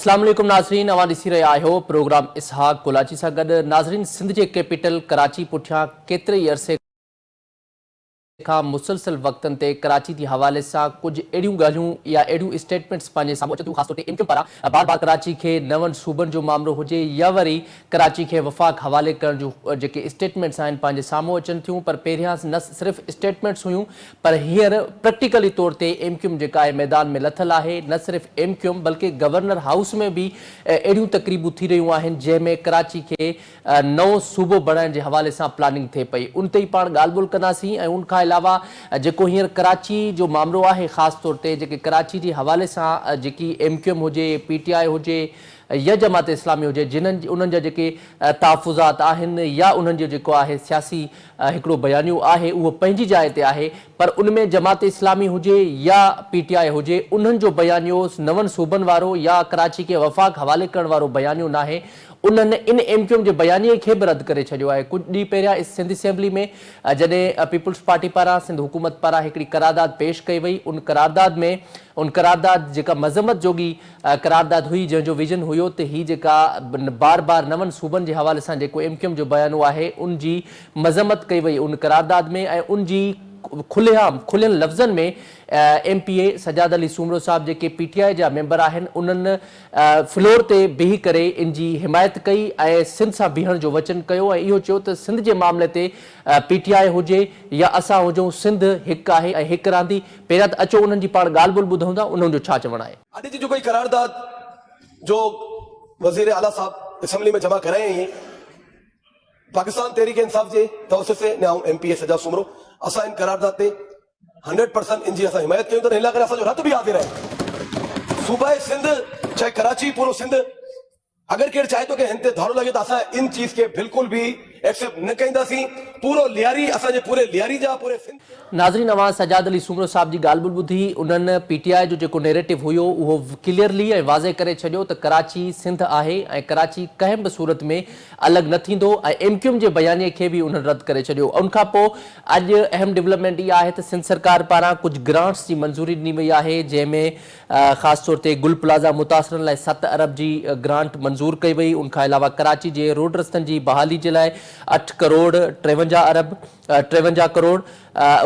अस्सलाम वालेकुम नाज़रीन, अवां ॾिसी रहिया आहियो प्रोग्राम इसहाक कोलाची सां गॾु। नाज़रीन, सिंध जे कैपिटल कराची पुठियां केतिरे ई अरसे खां मुसलसल वक़्तनि ते कराची जे हवाले सां कुझु अहिड़ियूं ॻाल्हियूं या अहिड़ियूं स्टेटमेंट्स पंहिंजे साम्हूं अचनि थियूं, ख़ासि तौर ते इनकम पारां बार बार कराची खे नवनि सूबनि जो मामिलो हुजे या वरी कराची खे वफ़ाक़ हवाले करण जूं जेके स्टेटमेंट्स आहिनि पंहिंजे साम्हूं अचनि थियूं। पर पहिरियां न सिर्फ़ु स्टेटमेंट्स हुयूं, पर हींअर प्रैक्टिकली तौर ते एमक्यूएम जेका आहे मैदान में लथल आहे। न सिर्फ़ु एमक्यूएम बल्कि गवर्नर हाउस में बि अहिड़ियूं तक़रीबूं थी रहियूं आहिनि जंहिंमें कराची खे नओं सूबो बणाइण जे हवाले सां प्लानिंग थिए पई। उन ते ई पाण ॻाल्हि ॿोल कंदासीं ऐं उनखां अलावा जेको हींअर कराची जो मामिलो आहे, ख़ासि तौर ते जेके कराची जे हवाले सां जेकी एमक्यूएम हुजे, पीटीआई हुजे या जमात इस्लामी हुजे, जिन्हनि उन्हनि जा जेके तहफ़ुज़ात आहिनि या उन्हनि जो जेको आहे सियासी हिकिड़ो बयानियो आहे, उहो पंहिंजी जाइ ते आहे। पर उनमें जमात इस्लामी हुजे या पीटीआई हुजे, उन्हनि जो बयानियो नवनि सूबनि वारो या कराची खे वफ़ाक़ हवाले करण वारो बयानियो न आहे। उन्हनि इन एमक्यूएम जे बयानीअ खे बि रद्द करे छॾियो आहे। कुझु ॾींहं पहिरियां सिंध असेंबली में जॾहिं पीपुल्स पार्टी पारां सिंध हुकूमत पारां हिकिड़ी करारदाद पेश कई वई, उन करारदाद जेका मज़म्मत जोगी करारदाद हुई, जंहिंजो विजन हुयो त ही जेका बार बार नवनि सूबनि जे हवाले सां जेको एमक्यूएम जो बयानो आहे, उन जी मज़म्मत कई वई उन करारदाद में। ऐं उन जी खुलियल लफ़्ज़नि में MPA सजाद अली सूमरो साहब जेके पीटीआई जा मेंबर आहिनि, उन्हनि फ्लोर ते बीही करे इन जी हिमायत कई ऐं सिंध सां बीहण जो वचन कयो ऐं इहो चयो त सिंध जे मामले ते पीटीआई हुजे या असां हुजूं, सिंध हिकु आहे ऐं हिकु रहंदी। पहिरियां त अचो उन्हनि जी पाण ॻाल्हि ॿोल ॿुधूं था, उन्हनि जो छा चवणु आहे। अॼु जी जो कोई करारदाद जो वज़ीर आला साहब असेंबली में जमा कराए हैं, पाकिस्तान तहरीक इंसाफ जे तवसत से MPA सजाद सूमरो असां इन करारदाद ते 100% इन जी असां हिमायत कयूं था। हिन लाइ असांजो रत बि हाज़िर आहे। सूबा सिंध चाहे कराची, पूरो सिंध अगर केरु चाहे तो कि हिन ते धारो लगे तो असां इन चीज के बिल्कुल भी एक्सेप्ट न कईंदासीं। पूरो लियारी असांजे पूरे लियारी जा पूरे सिंध। नाज़रीन, अवां सजाद अली सूमरो साहब जी ॻाल्हि ॿोल ॿुधी। उन्हनि पीटीआई जो जेको नैरेटिव हुयो उहो क्लियरली ऐं वाज़े करे छॾियो त कराची सिंध आहे ऐं कराची कंहिं बि सूरत में अलॻि न थींदो ऐं एमक्यूएम जे बयानीअ खे बि उन्हनि रद्द करे छॾियो। उनखां पोइ अॼु अहम डेवलपमेंट इहा आहे त सिंध सरकार पारां कुझु ग्रांट्स जी मंज़ूरी ॾिनी वई आहे, जंहिंमें ख़ासि तौर ते गुल प्लाज़ा मुतासिरनि लाइ 7 अरब जी ग्रांट मंज़ूर कई वई। उनखां अलावा कराची जे रोड रस्तनि जी बहाली जे लाइ 8 करोड़ 53 करोड़।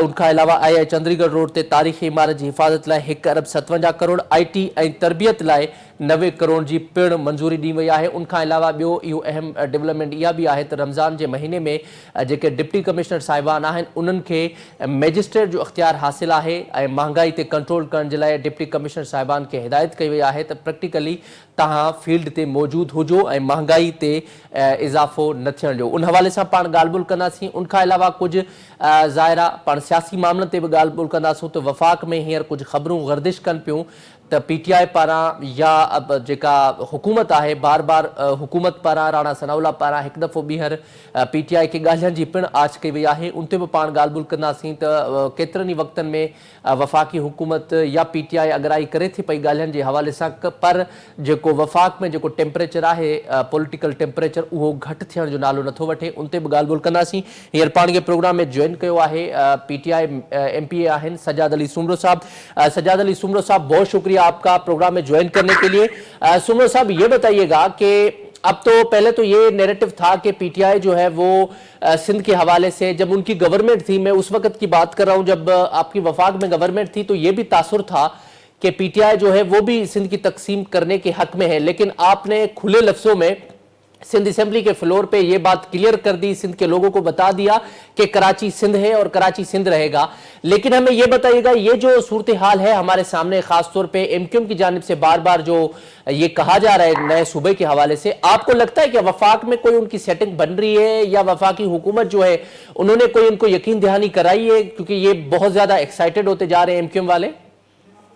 उनखां अलावा चंद्रीगढ़ रोड ते तारीख़ी इमारत जी हिफ़ाज़त लाइ 1 अरब 57 करोड़, IT ऐं तरबियत लाइ 90 करोड़ जी पिणु मंज़ूरी ॾी वई आहे। उनखां अलावा ॿियो इहो अहम डेवलपमेंट इहा बि आहे त रमज़ान जे महीने में जेके डिप्टी कमिश्नर साहिबान आहिनि, उन्हनि खे मैजिस्ट्रेट जो इख्तियार हासिल आहे ऐं महांगाई ते कंट्रोल करण जे लाइ डिप्टी कमिश्नर साहिबान खे हिदायत कई वई आहे त प्रैक्टिकली तव्हां फील्ड ते मौजूदु हुजो ऐं महांगाई ते इज़ाफ़ो न थियण जो। उन हवाले सां पाण ॻाल्हि ॿोल कंदासीं। उनखां अलावा कुझु ज़ाहिरा पाण सियासी मामलनि ते बि ॻाल्हि ॿोल कंदासीं त वफ़ाक़ में हींअर कुझु ख़बरूं गर्दिश कनि पियूं त पीटीआई पारां या जेका हुकूमत आहे, बार बार हुकूमत पारां राणा सनाउल्ला पारां हिकु दफ़ो ॿीहर पीटीआई खे ॻाल्हाइण जी पिणु आछ कई वई आहे। उन ते बि पाण ॻाल्हि ॿोल कंदासीं त केतिरनि ई वक़्तनि में वफ़ाक़ी हुकूमत या पीटीआई अगराई करे थी पई ॻाल्हाइण जे हवाले सां, पर जेको वफ़ाक़ में जेको टेम्परेचर आहे, पॉलिटिकल टेम्परेचर, उहो घटि थियण जो नालो नथो वठे। उन ते बि ॻाल्हि ॿोल कंदासीं। हींअर पाण खे प्रोग्राम में जॉइन कयो आहे पीटीआई MPA आहिनि सजाद अली सूमरो साहब। सजाद अली सूमरो साहब, बहुत शुक्रिया आपका प्रोग्राम में ज्वाइन करने के लिए। सूमरो साहब, ये बताइएगा कि अब तो पहले तो ये नैरेटिव था कि पीटीआई जो है वो सिंध के हवाले से, जब उनकी गवर्नमेंट थी, मैं उस वक्त की बात कर रहा हूं जब आपकी वफाक में गवर्नमेंट थी, तो ये भी तासुर था कि पीटीआई जो है वो भी सिंध की तकसीम करने के हक में है। लेकिन आपने खुले लफ्जों में सिंध असेंबली के फ्लोर पे ये बात क्लियर कर दी, सिंध के लोगों को बता दिया कि कराची सिंध है और कराची सिंध रहेगा। लेकिन हमें ये बताइएगा, ये जो सूरत हाल है हमारे सामने, खास तौर पे एमक्यूएम की जानिब से बार बार जो ये कहा जा रहा है नए सूबे के हवाले से, आपको लगता है कि वफाक में कोई उनकी सेटिंग बन रही है या वफाकी हुकूमत जो है उन्होंने कोई उनको यकीन दहानी कराई है, क्योंकि ये बहुत ज्यादा एक्साइटेड होते जा रहे हैं एमक्यूएम वाले?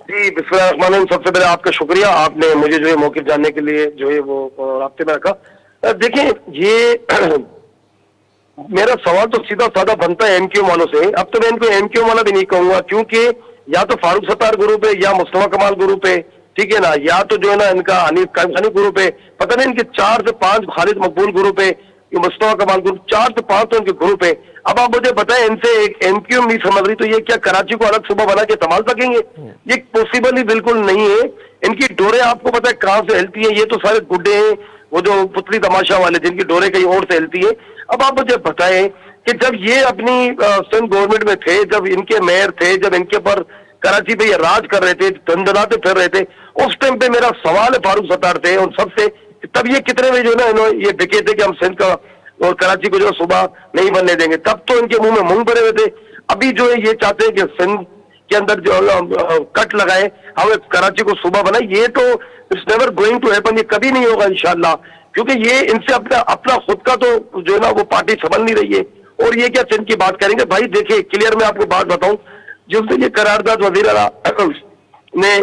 जी, बिस्मिल्लाह, सबसे पहले आपका शुक्रिया, आपने मुझे जो है मौक़िफ़ जानने के लिए जो है वो राब्ते में रखा। देखिए, ये मेरा सवाल तो सीधा साधा बनता है एमक्यूएम वालों से। अब तो मैं इनको एमक्यूएम वाला भी नहीं कहूंगा, क्योंकि या तो फारूक सत्तार ग्रुप है या मुस्तफा कमाल ग्रुप है, ठीक है ना, या तो जो है ना इनका हनीफ ग्रुप है, पता नहीं इनके 4 से 5 खालिद मकबूल ग्रुप है, ये मुस्तफा कमाल ग्रुप 4 से 5 तो इनके ग्रुप है। अब आप मुझे बताएं, इनसे एक एमक्यूएम नहीं समझ रही तो ये क्या कराची को अलग सूबा बना के संभाल सकेंगे? ये पॉसिबल ही बिल्कुल नहीं है। इनकी डोरे आपको पता है कहाँ से हिलती है, ये तो सारे गुड्डे हैं, वो जो पुतली तमाशा वाले जिनकी डोरे कहीं और से हिलती है। अब आप मुझे बताएं कि जब ये अपनी सिंध गवर्नमेंट में थे, जब इनके मेयर थे, जब इनके पर कराची पे ये राज कर रहे थे, धंधनाते फिर रहे थे, उस टाइम पे मेरा सवाल है फारूक सत्तार थे उन सबसे, तब ये कितने में जो ना इन्होंने ये बिके थे कि हम सिंध का और कराची को जो सुबह नहीं बनने देंगे, तब तो इनके मुंह में मूंग भरे हुए थे। अभी जो है ये चाहते हैं कि सिंध के अंदर जो कट लगाए, हम कराची को सुबह बनाए, ये तो it's never going to happen, ये कभी नहीं होगा इंशाल्लाह, क्योंकि ये इनसे अपना अपना खुद का तो जो है ना वो पार्टी संभल नहीं रही है, और ये क्या सिंध की बात करेंगे। भाई देखिए क्लियर मैं आपको बात बताऊं, जिस दिन ये करारदाद वजीर आला ने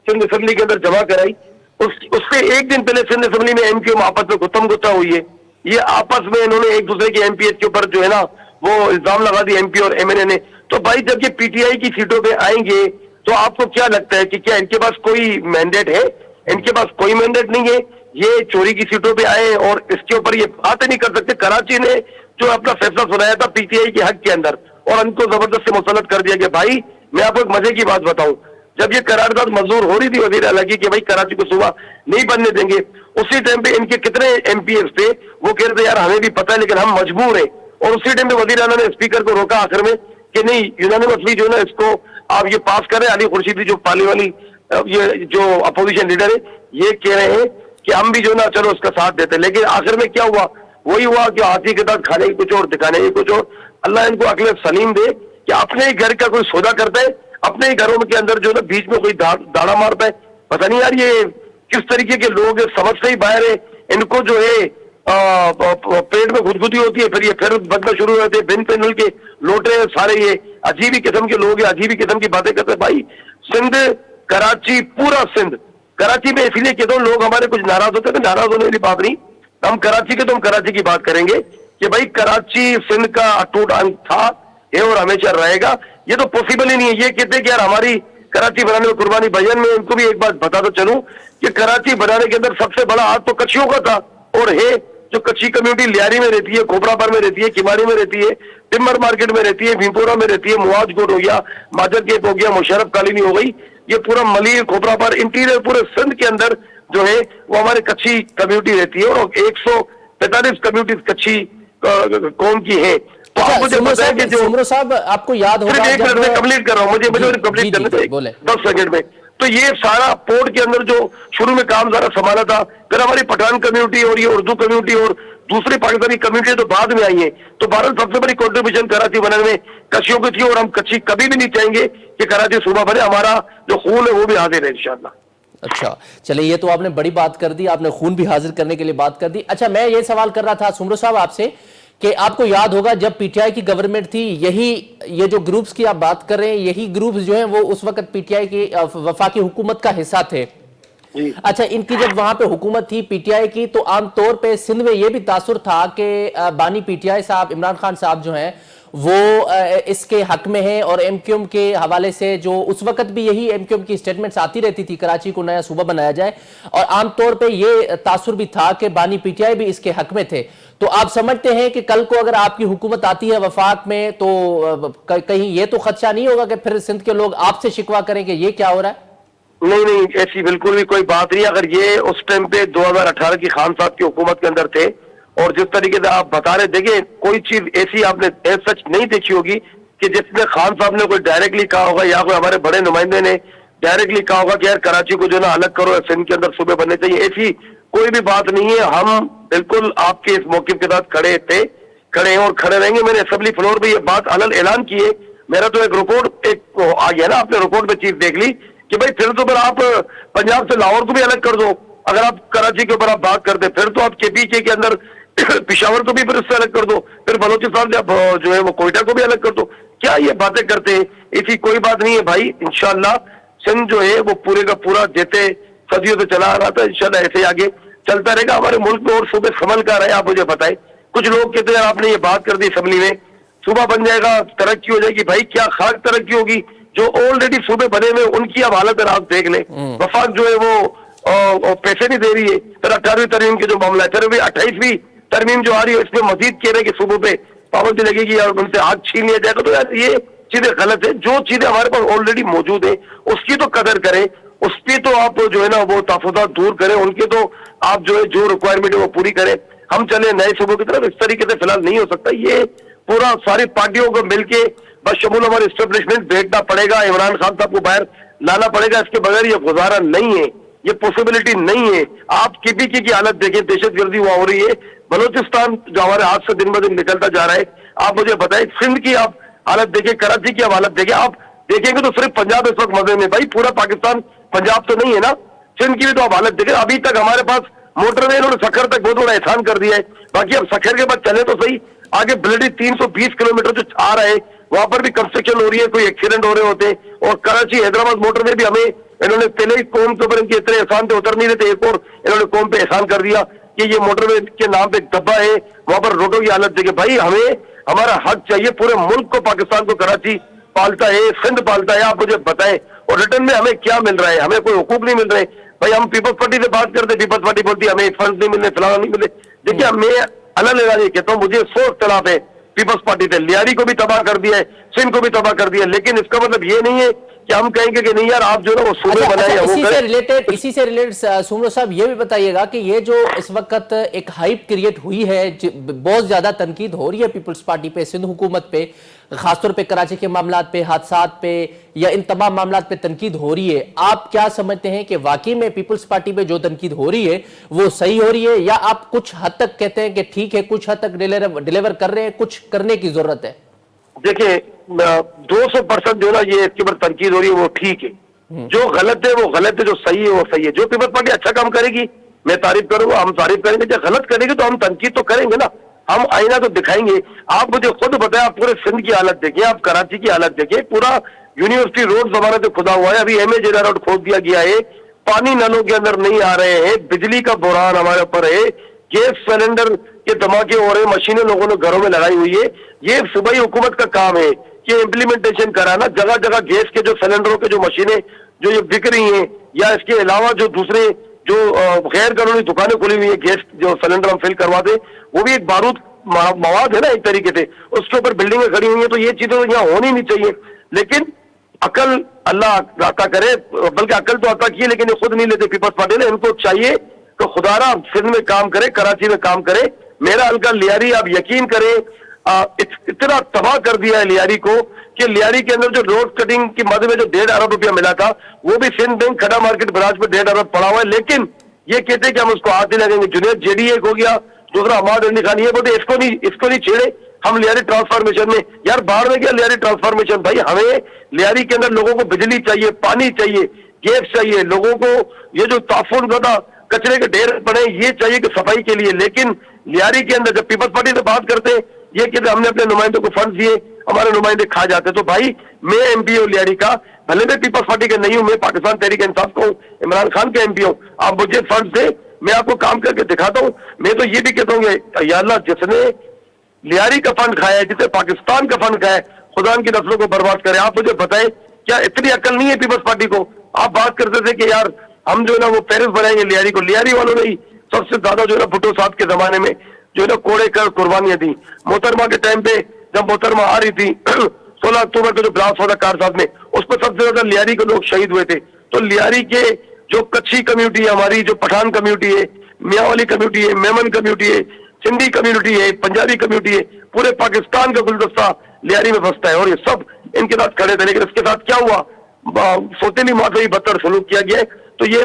सिंध असेंबली के अंदर जमा कराई, उससे एक दिन पहले सिंध असेंबली में एमक्यूएम आपस में गुत्थम गुत्था हुई है। ये आपस में इन्होंने एक दूसरे के एमपीएच के ऊपर जो है ना वो इल्जाम लगा दिया एमपी और एमएनए ने। तो भाई जब ये पीटीआई की सीटों पे आएंगे तो आपको क्या लगता है कि क्या इनके पास कोई मैंडेट है? इनके पास कोई मैंडेट नहीं है, ये चोरी की सीटों पे आए और इसके ऊपर ये बात नहीं कर सकते। कराची ने जो अपना फैसला सुनाया था पीटीआई के हक के अंदर और उनको जबरदस्ती मुसल्लत कर दिया गया। भाई मैं आपको एक मजे की बात बताऊं, जब ये करारदाद मंजूर हो रही थी वजीर आला की कि भाई कराची को सुबह नहीं बनने देंगे, उसी टाइम पे इनके कितने एमपीएस थे वो कह रहे थे यार हमें भी पता है लेकिन हम मजबूर हैं, और उसी टाइम पे वजीर आला ने स्पीकर को रोका आखिर में कि नहीं यूनानिमसली जो है ना इसको आप ये पास करें। अली खुर्शीदी जो पाली वाली ये जो अपोजिशन लीडर है ये कह रहे हैं कि हम भी जो ना चलो उसका साथ देते, लेकिन आखिर में क्या हुआ? वही हुआ कि हाथी के साथ खाने की कुछ और दिखाने की कुछ और। अल्लाह इनको अक्ल सलीम दे कि अपने ही घर का कोई सौदा करता है, अपने ही घरों के अंदर जो ना बीच में कोई दाड़ा मारता है। पता नहीं यार ये किस तरीके के लोग समझ से ही बाहर है। इनको जो है पेट में गुदगुदी होती है, फिर ये फिर बदला शुरू हो जाते हैं, बिन पेनल के लोटे सारे, ये अजीब ही किस्म के लोग हैं, अजीब ही किस्म की बातें करते हैं। भाई सिंध कराची पूरा सिंध, कराची में इसलिए कहता हूँ लोग हमारे कुछ नाराज होते थे, नाराज होने वाली बात नहीं, हम कराची के तो हम कराची की बात करेंगे कि भाई कराची सिंध का अटूट अंग था ये और हमेशा रहेगा। ये तो पॉसिबल ही नहीं है। ये कहते कि यार हमारी कराची बनाने में कुर्बानी, भजन में इनको भी एक बात बता तो चलूं कि कराची बनाने के अंदर सबसे बड़ा हाथ तो कच्छियों का था, और है जो कच्ची कम्युनिटी लियारी में रहती है, खोपरापर में रहती है, किमाड़ी में रहती है, टिम्बर मार्केट में रहती है, भीमपुरा में रहती है, मुआज गोड हो गया, माजर गेट हो गया, मुशर्रफ कॉलोनी हो गई, ये पूरा मलिर खोपरापर इंटीरियर पूरे सिंध के अंदर जो है वो हमारे कच्ची कम्युनिटी रहती है, और 145 कम्युनिटी कच्ची कौम की है। तो आप मुझे बताएं कि जो सुमरो साहब आपको याद होगा एक मिनट में कंप्लीट कर रहा हूँ, मुझे कंप्लीट करने दो 10 सेकंड में। तो ये सारा पोर्ट के अंदर जो शुरू में काम सारा संभाला था, फिर हमारी पठान कम्युनिटी और ये उर्दू कम्युनिटी और दूसरी पाकिस्तानी कम्युनिटी तो बाद में आई है। तो भारत सबसे बड़ी कंट्रीब्यूशन कराची बनाने में कच्चियों की थी, और हम कच्ची कभी भी नहीं चाहेंगे कि कराची सूबा बने। हमारा जो खून है वो भी हाजिर है इंशाल्लाह। अच्छा चलिए, ये तो आपने बड़ी बात कर दी, आपने खून भी हाजिर करने के लिए बात कर दी। अच्छा मैं ये सवाल कर रहा था सुमरो साहब आपसे कि आपको याद होगा जब पीटीआई की गवर्नमेंट थी, ये जो ग्रुप्स की आप बात कर रहे हैं, यही ग्रुप्स जो हैं वो उस वक्त पीटीआई की वफाकी हुकूमत का हिस्सा थे। अच्छा इनकी जब वहां पे हुकूमत थी पीटीआई की, तो आमतौर पे सिंध में ये भी तासुर था कि बानी पीटीआई साहब इमरान खान साहब जो हैं वो इसके हक में है, और एमक्यूएम के हवाले से जो उस वक्त भी यही एमक्यूएम की स्टेटमेंट्स आती रहती थी कराची को नया सूबा बनाया जाए, और आमतौर पे ये तासुर भी था कि बानी पीटीआई भी इसके हक में थे। तो आप समझते हैं कि कल को अगर आपकी हुकूमत आती है वफाक में तो कहीं ये तो खदशा नहीं होगा कि फिर सिंध के लोग आपसे शिकवा करें कि ये क्या हो रहा है? नहीं, ऐसी बिल्कुल भी कोई बात नहीं। अगर ये उस टाइम पे 2018 की खान साहब की हुकूमत के अंदर थे, और जिस तरीके से आप बता रहे, देखिए कोई चीज ऐसी आपने सच नहीं देखी होगी कि जिसमें खान साहब ने कोई डायरेक्टली कहा होगा या कोई हमारे बड़े नुमाइंदे ने डायरेक्टली कहा होगा कि यार कराची को जो ना अलग करो, सिंध के अंदर सूबे बनने चाहिए, ऐसी कोई भी बात नहीं है। हम बिल्कुल आपके इस मौके के साथ खड़े हैं और खड़े रहेंगे। मैंने असेंबली फ्लोर पे ये बात अलग ऐलान की है। मेरा तो एक रिपोर्ट एक आ गया ना, आपने रिपोर्ट में चीज देख ली कि भाई फिर तो फिर आप पंजाब से लाहौर को भी अलग कर दो। अगर आप कराची के ऊपर आप बात करते, फिर तो आप केपीके के अंदर पिशावर को भी फिर उससे अलग कर दो, फिर बलोचिस्तान जो है वो कोयटा को भी अलग कर दो। क्या ये बातें करते हैं? ऐसी कोई बात नहीं है भाई। इंशाल्लाह सिंध जो है वो पूरे का पूरा जैसे सदियों से चला आ रहा था, इंशाल्लाह ऐसे आगे चलता रहेगा। हमारे मुल्क में और सूबे संभल कर रहे हैं। आप मुझे बताएं, कुछ लोग कहते हैं आपने ये बात कर दी असेंबली में, सूबा बन जाएगा, तरक्की हो जाएगी। भाई क्या खाक तरक्की होगी? जो ऑलरेडी सूबे बने हुए उनकी अब हालत आप देख लें। वफाक जो है वो पैसे नहीं दे रही है। फिर 18वीं तरमीम के जो मामला है, फिर भी 28वीं तरमीम जो आ रही है इसमें मजीद कह रहे हैं कि सूबों पे पाबंदी लगेगी और उनसे हक छीन लिया जाएगा। तो यार ये चीजें गलत है। जो चीजें हमारे पास ऑलरेडी मौजूद है उसकी तो कदर करें, उस पे तो आप जो है ना वो तहफ़्फ़ुज़ात दूर करें, उनके तो आप जो है जो रिक्वायरमेंट है वो पूरी करें। हम चले नए सूबों की तरफ, इस तरीके से फिलहाल नहीं हो सकता। ये पूरा सारी पार्टियों को मिलके बशमूल हमारे एस्टेब्लिशमेंट बैठना पड़ेगा, इमरान खान साहब को बाहर लाना पड़ेगा। इसके बगैर ये गुजारा नहीं है, ये पॉसिबिलिटी नहीं है। आप केपीके की हालत देखें, दहशतगर्दी वहां हो रही है, बलोचिस्तान जो हमारे हाथ से दिन ब दिन निकलता जा रहा है। आप मुझे बताएं, सिंध की आप हालत देखें, कराची की आप हालत देखें, आप देखेंगे तो सिर्फ पंजाब इस वक्त मजे में। भाई पूरा पाकिस्तान पंजाब तो नहीं है ना, सिंध की भी तो आप हालत देखें। अभी तक हमारे पास मोटरवे इन्होंने सखर तक बहुत बड़ा एहसान कर दिया है, बाकी अब सखर के बाद चले तो सही। आगे ब्लडी 320 किलोमीटर जो आ रहा है, वहां पर भी कंस्ट्रक्शन हो रही है, कोई एक्सीडेंट हो रहे होते हैं। और कराची हैदराबाद मोटरवे भी हमें इन्होंने पहले ही कौम के ऊपर इनके इतने एहसान थे, उतर नहीं देते, एक और इन्होंने कौम पे एहसान कर दिया कि ये मोटरवे के नाम पे एक डब्बा है, वहां पर रोडों की हालत देखे। भाई हमें हमारा हक चाहिए, पूरे मुल्क को पाकिस्तान को कराची पालता है, सिंध पालता है। आप मुझे बताएं, और रिटर्न में हमें क्या मिल रहा है? हमें कोई हुकूक नहीं मिल रहे। भाई हम पीपल्स पार्टी से बात करते, पीपल्स पार्टी बोलती है हमें फंड नहीं मिले, फलाना नहीं मिले। देखिए मैं अलग लगा नहीं कहता हूँ, मुझे 100 इख्तिलाफ है पीपल्स पार्टी से। लियारी को भी तबाह कर दिया है, सिंध को भी तबाह कर दिया है, लेकिन इसका मतलब ये नहीं है कि हम कहेंगे कि नहीं यार आप जो है वो सूबे बनाए या वो करें। इसी से रिलेटेड सुमरो साहब ये भी बताइएगा कि ये जो इस वक्त एक हाइप क्रिएट हुई है, बहुत ज्यादा तनकीद हो रही है पीपल्स पार्टी पे, सिंध हुकूमत पे, खासतौर पे कराची के मामलात पे, हादसात पे, या इन तमाम मामलात पे तनकीद हो रही है। आप क्या समझते हैं कि वाकई में पीपल्स पार्टी पे जो तनकीद हो रही है वो सही हो रही है, या आप कुछ हद तक कहते हैं कि ठीक है, कुछ हद तक डिलीवर कर रहे हैं, कुछ करने की जरूरत है? देखिए 200% जो ना ये इसके ऊपर तनकीद हो रही है वो ठीक है। जो गलत है वो गलत है, जो सही है वो सही है। जो पीपल्स पार्टी अच्छा काम करेगी मैं तारीफ करूंगा, हम तारीफ करेंगे। जो गलत करेगी तो हम तनकीद तो करेंगे ना, हम आईना तो दिखाएंगे। आप मुझे खुद बताएं, आप पूरे सिंध की हालत देखिए, आप कराची की हालत देखिए, पूरा यूनिवर्सिटी रोड जमाने से खुदा हुआ है। अभी एमए रोड खोद दिया गया है, पानी नलों के अंदर नहीं आ रहे हैं, बिजली का बुरहान हमारे ऊपर है, गैस सिलेंडर के धमाके हो रहे हैं, मशीनें लोगों ने घरों में लगाई हुई है। ये सूबाई हुकूमत का काम है कि इम्प्लीमेंटेशन कराना, जगह जगह गैस के जो सिलेंडरों के जो मशीनें जो ये बिक रही हैं, या इसके अलावा जो दूसरे जो गैर कानूनी दुकानें खुली हुई है, गैस जो सिलेंडर हम फिल करवा दे, वो भी एक बारूद मवाद है ना एक तरीके से, उसके ऊपर बिल्डिंगें खड़ी हुई हैं। तो ये चीजें यहाँ होनी नहीं चाहिए। लेकिन अकल अल्लाह अता करे, बल्कि अकल तो अता की है लेकिन ये खुद नहीं लेते पीपल्स पार्टी ने। इनको चाहिए तो खुदारा सिंध में काम करे, कराची में काम करे। मेरा हल्का लियारी, आप यकीन करें इतना तबाह कर दिया है लियारी को कि लियारी के अंदर जो रोड कटिंग की मद में जो 1.5 अरब रुपया मिला था, वो भी सिंध बैंक खड़ा मार्केट ब्रांच में 1.5 अरब पड़ा हुआ है। लेकिन ये कहते हैं कि हम उसको हाथ नहीं लगेंगे। जुनेद जेडी एक हो गया, दूसरा हमाद अली खान, ये बोलते इसको नहीं छेड़े, हम लियारी ट्रांसफॉर्मेशन में। यार बाहर में क्या लियारी ट्रांसफॉर्मेशन? भाई हमें लियारी के अंदर लोगों को बिजली चाहिए, पानी चाहिए, गैस चाहिए, लोगों को ये जो ताफुन ज़्यादा कचरे के ढेर पड़े ये चाहिए कि सफाई के लिए। लेकिन लियारी के अंदर जब पीपल्स पार्टी से बात करते हैं, ये कहते हमने अपने नुमाइंदों को फंड दिए, हमारे नुमाइंदे खा जाते। तो भाई मैं एमपी हूँ लियारी का, भले मैं पीपल्स पार्टी का नहीं हूं, मैं पाकिस्तान तहरीक इंसाफ को इमरान खान का एमपी हूँ। आप मुझे फंड दे, मैं आपको काम करके दिखाता हूँ। मैं तो ये भी कहता हूँ या अल्लाह जिसने लियारी का फंड खाया है, जिसने पाकिस्तान का फंड खाया है, खुदा की नस्लों को बर्बाद करे। आप मुझे बताएं क्या इतनी अकल नहीं है पीपल्स पार्टी को? आप बात करते थे कि यार हम जो है ना वो पेरिस बनाएंगे लियारी को। लियारी वालों ने सबसे ज्यादा जो है ना भुट्टो साहब के जमाने में जो है ना कोड़े कर कुर्बानियां दी। मोहतरमा के टाइम पे जब मोहतरमा आ रही थी 16 अक्टूबर को जो ब्लास्ट हुआ था कार साहब में, उस पर सबसे ज्यादा लियारी के लोग शहीद हुए थे। तो लियारी के जो कच्छी कम्युनिटी है हमारी, जो पठान कम्युनिटी है, मियाँवाली कम्युनिटी है, मेमन कम्युनिटी है, सिंधी कम्युनिटी है, पंजाबी कम्युनिटी है, पूरे पाकिस्तान का गुलदस्ता लियारी में बसता है और ये सब इनके साथ खड़े थे। लेकिन इसके साथ क्या हुआ? सौतेली माँ से ही बदतर सलूक किया गया है। तो ये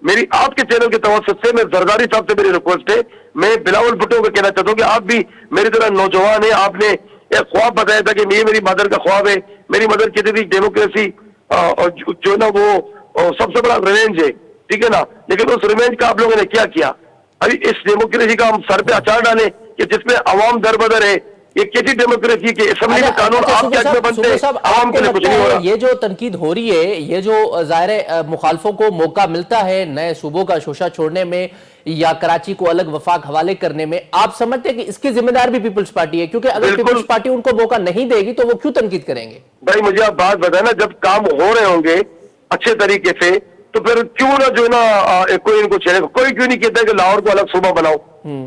मेरी आपके चैनल के तवज्जुह से मैं जरदारी साहब से मेरी रिक्वेस्ट है, मैं बिलावल भुट्टो को कहना चाहता हूँ कि आप भी मेरी तरह नौजवान है। आपने एक ख्वाब बताया था कि ये मेरी मदर का ख्वाब है। मेरी मदर कहती थी डेमोक्रेसी और जो ना वो सबसे बड़ा रिवेंज है, ठीक है ना। लेकिन उस रिवेंज का आप लोगों ने क्या किया? अभी इस डेमोक्रेसी का हम सर पे अचार डालें कि जिसमें अवाम दरबदर है। ये कैसी डेमोक्रेसी के असेंबली में कानून आपके हक में बनते हैं, आवाम के लिए कुछ नहीं हो रहा। ये जो तनकीद हो रही है, ये जो ज़ाहिर मुखालफों को मौका मिलता है नए सूबों का शोशा छोड़ने में या कराची को अलग वफाक हवाले करने में, आप समझते हैं कि इसकी जिम्मेदार भी पीपल्स पार्टी है? क्योंकि अगर पीपल्स पार्टी उनको मौका नहीं देगी तो वो क्यों तनकीद करेंगे? भाई मुझे आप बात बताए ना, जब काम हो रहे होंगे अच्छे तरीके से तो फिर क्यों ना जो है ना कोई इनको छेड़ेगा। कोई क्यों नहीं कहता कि लाहौर को अलग सूबा बनाओ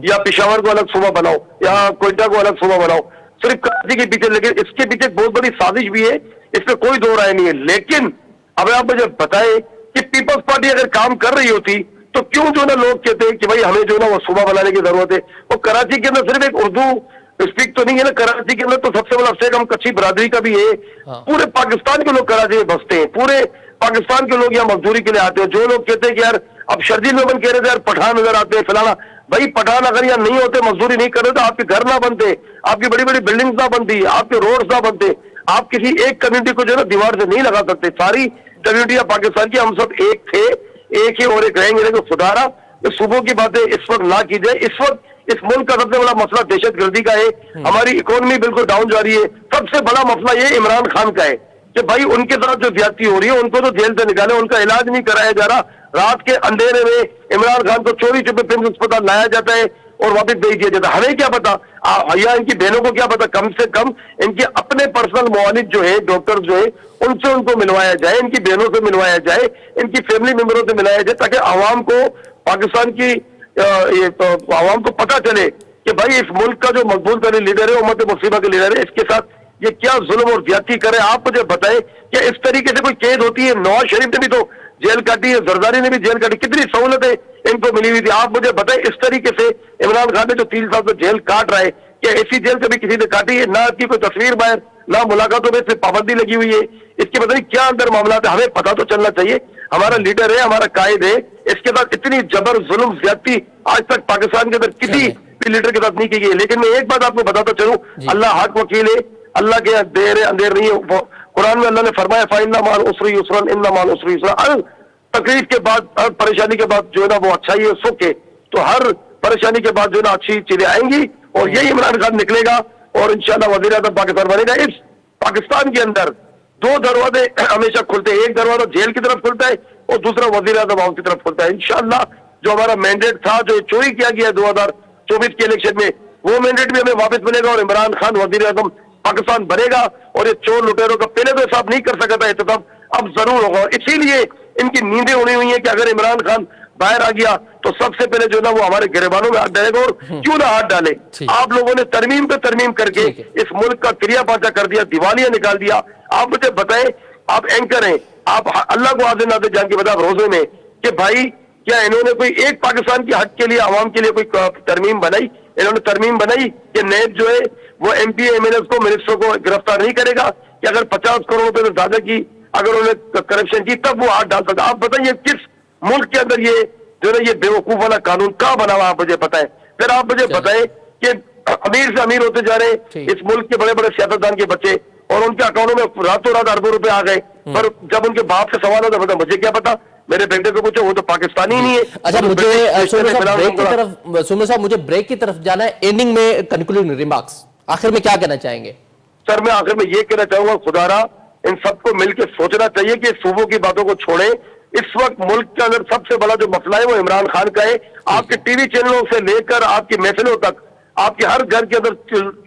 या पिशावर को अलग सूबा बनाओ या कोयटा को अलग सूबा बनाओ, सिर्फ कराची के पीछे। लेकिन इसके पीछे बहुत बड़ी साजिश भी है, इस पर कोई दो राय नहीं है। लेकिन अब आप मुझे बताएं कि पीपल्स पार्टी अगर काम कर रही होती तो क्यों जो ना लोग कहते हैं कि भाई हमें जो ना वो सूबा बनाने की जरूरत है। वो कराची के अंदर सिर्फ एक उर्दू स्पीक तो नहीं है ना, कराची के अंदर तो सबसे बड़ा शेख हम कच्ची बरादरी का भी है। पूरे पाकिस्तान के लोग कराची में बसते हैं, पूरे पाकिस्तान के लोग यहाँ मजदूरी के लिए आते हैं। जो लोग कहते हैं कि यार अब शर्जील मेमन कह रहे थे यार पठान नजर आते हैं फलाना, भाई पठान अगर यहाँ नहीं होते, मजदूरी नहीं कर रहे तो आपके घर ना बनते, आपकी बड़ी बड़ी बिल्डिंग्स ना बनती, आपके रोड्स ना बनते। आप किसी एक कम्युनिटी को जो है ना दीवार से नहीं लगा सकते। सारी कम्युनिटियां पाकिस्तान की, हम सब एक थे, एक ही और एक रहेंगे। लेकिन खुदारा सूबों की बातें इस वक्त ना की जाए। इस वक्त इस मुल्क का सबसे बड़ा मसला दहशत गर्दी का है। हमारी इकोनॉमी बिल्कुल डाउन जा रही है। सबसे बड़ा मसला ये इमरान खान का है कि भाई उनके साथ जो ज्यादती हो रही है उनको तो जेल से निकाले, उनका इलाज नहीं कराया जा रहा। रात के अंधेरे में इमरान खान को चोरी चुपे प्रिंस अस्पताल लाया जाता है और वापस भेज दिया जाता है। हमें क्या पता, या इनकी बहनों को क्या पता, कम से कम इनके अपने पर्सनल मुआलिज जो है, डॉक्टर जो है, उनसे उनको मिलवाया जाए, इनकी बहनों से मिलवाया जाए, इनकी फैमिली मेंबरों से मिलाया जाए, ताकि आवाम को, पाकिस्तान की आवाम को पता चले कि भाई इस मुल्क का जो मकबूल तरीन लीडर है, उम्मत मुस्लिमा के लीडर है, इसके साथ ये क्या जुल्म और ज्यादती करे। आप मुझे बताएं कि इस तरीके से कोई कैद होती है? नवाज शरीफ ने भी तो जेल काटी है, जरदारी ने भी जेल काटी, कितनी सहूलतें इनको मिली हुई थी। आप मुझे बताएं इस तरीके से इमरान खान ने जो 3 साल से जेल काट रहा है, क्या ऐसी जेल कभी किसी ने काटी है? ना इसकी कोई तस्वीर बाहर, ना मुलाकातों में सिर्फ पाबंदी लगी हुई है। इसके पता नहीं क्या अंदर मामला है, हमें पता तो चलना चाहिए। हमारा लीडर है, हमारा कायद है, इसके साथ इतनी जबर जुल्म ज्यादती आज तक पाकिस्तान के अंदर किसी भी लीडर के साथ नहीं की गई है। लेकिन मैं एक बात आपको बताता चलूं, अल्लाह हक वकील है, अल्लाह के देर है अंधेर नहीं है। कुरान में अल्लाह ने फरमाया फाइन्ना माल उसरी युसरन इन्ना माल उसरी युसरा। तकलीफ के बाद, हर परेशानी के बाद जो है ना वो अच्छाई है, सुख है। तो हर परेशानी के बाद जो है ना अच्छी चीजें आएंगी और यही इमरान खान निकलेगा और इंशाल्लाह वजीर आज़म पाकिस्तान बनेगा। इस पाकिस्तान के अंदर 2 दरवाजे हमेशा खुलते हैं, एक दरवाजा जेल की तरफ खुलता है और दूसरा वजीर आज़म हाउस की तरफ खुलता है। इंशाल्लाह जो हमारा मैंडेट था, जो चोरी किया गया 2024 के इलेक्शन में, वो मैंडेट भी हमें वापस मिलेगा और इमरान खान वजीर आज़म पाकिस्तान बनेगा। और ये चोर लुटेरों का पहले तो हिसाब नहीं कर सका था एहतसाब, अब जरूर होगा। इसीलिए इनकी नींदें उड़ी हुई है कि अगर इमरान खान बाहर आ गया तो सबसे पहले जो ना वो हमारे गिरबानों में हाथ डालेगा। और क्यों ना हाथ डाले, आप लोगों ने तरमीम पे तरमीम करके इस मुल्क का क्रिया पाचा कर दिया, दिवालिया निकाल दिया। आप मुझे बताएं, आप एंकर हैं, आप अल्लाह को हाजिर नाज़िर जान के बता रोजे में कि भाई क्या इन्होंने कोई एक पाकिस्तान के हक के लिए, आवाम के लिए कोई तरमीम बनाई? इन्होंने तरमीम बनाई कि नैब जो है वो MP MNS को, मिनिस्टर को गिरफ्तार नहीं करेगा कि अगर 50 करोड़ रुपए से ज्यादा की अगर उन्होंने करप्शन की तब वो हाथ डाल सकता। आप बताइए किस मुल्क के अंदर ये जो है ये बेवकूफ वाला कानून कहाँ बना हुआ, आप मुझे बताएं। फिर आप मुझे बताएं कि अमीर से अमीर होते जा रहे हैं इस मुल्क के बड़े बड़े सियासतदान के बच्चे और उनके अकाउंटों में रातों रात अरबों रुपए आ गए। पर जब उनके बाप से सवाल होता है मुझे क्या पता, मेरे बेटे को पूछो, वो तो पाकिस्तानी नहीं है। अच्छा, मुझे सुमर साहब मुझे ब्रेक की तरफ जाना है। एंडिंग में कंक्लूडिंग रिमार्क्स, आखिर में क्या कहना चाहेंगे? सर मैं आखिर में ये कहना चाहूंगा, खुदारा इन सबको मिलकर सोचना चाहिए कि सूबों की बातों को छोड़े। इस वक्त मुल्क के अंदर सबसे बड़ा जो मसला है वो इमरान खान का है। आपके टीवी चैनलों से लेकर आपकी महफिलों तक, आपके हर घर के अंदर,